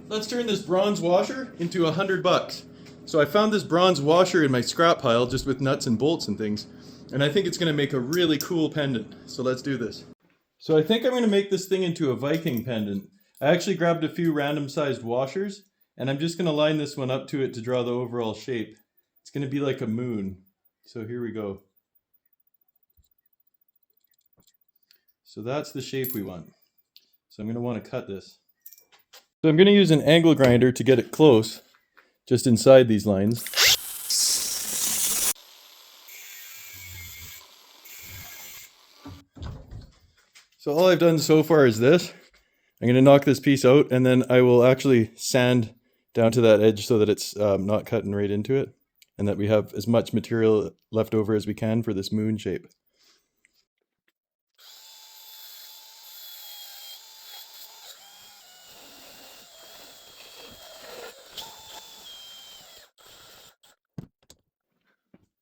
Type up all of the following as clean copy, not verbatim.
let's turn this bronze washer into $100. So I found this bronze washer in my scrap pile just with nuts and bolts and things. And I think it's gonna make a really cool pendant. So let's do this. So I think I'm gonna make this thing into a Viking pendant. I actually grabbed a few random sized washers and I'm just gonna line this one up to it to draw the overall shape. It's gonna be like a moon. So here we go. So that's the shape we want. So I'm gonna wanna cut this. So I'm gonna use an angle grinder to get it close, just inside these lines. So all I've done so far is this. I'm going to knock this piece out and then I will actually sand down to that edge so that it's not cutting right into it and that we have as much material left over as we can for this moon shape.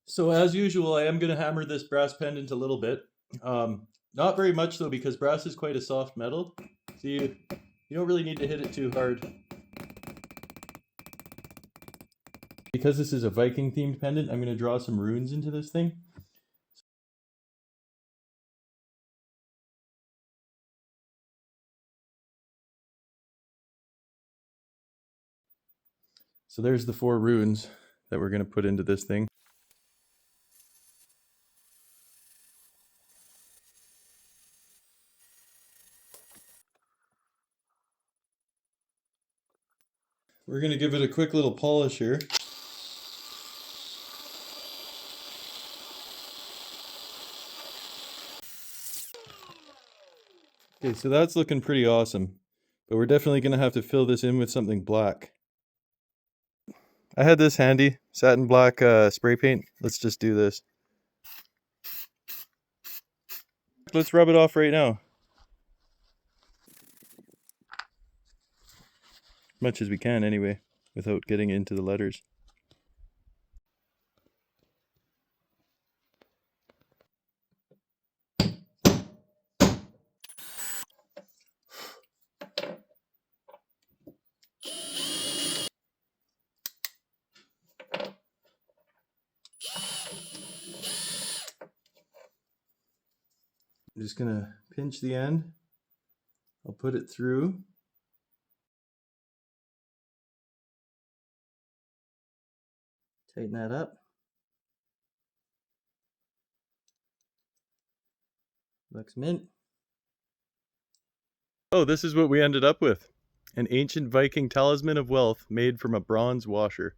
So as usual, I am going to hammer this brass pendant a little bit. Not very much though, because brass is quite a soft metal. So you don't really need to hit it too hard. Because this is a Viking themed pendant, I'm going to draw some runes into this thing. So there's the 4 runes that we're going to put into this thing. We're going to give it a quick little polish here. Okay, so that's looking pretty awesome, but we're definitely going to have to fill this in with something black. I had this handy, satin black spray paint. Let's just do this. Let's rub it off right now. Much as we can anyway, without getting into the letters. I'm just gonna pinch the end. I'll put it through. Tighten that up. Looks mint. Oh, this is what we ended up with. An ancient Viking talisman of wealth made from a bronze washer.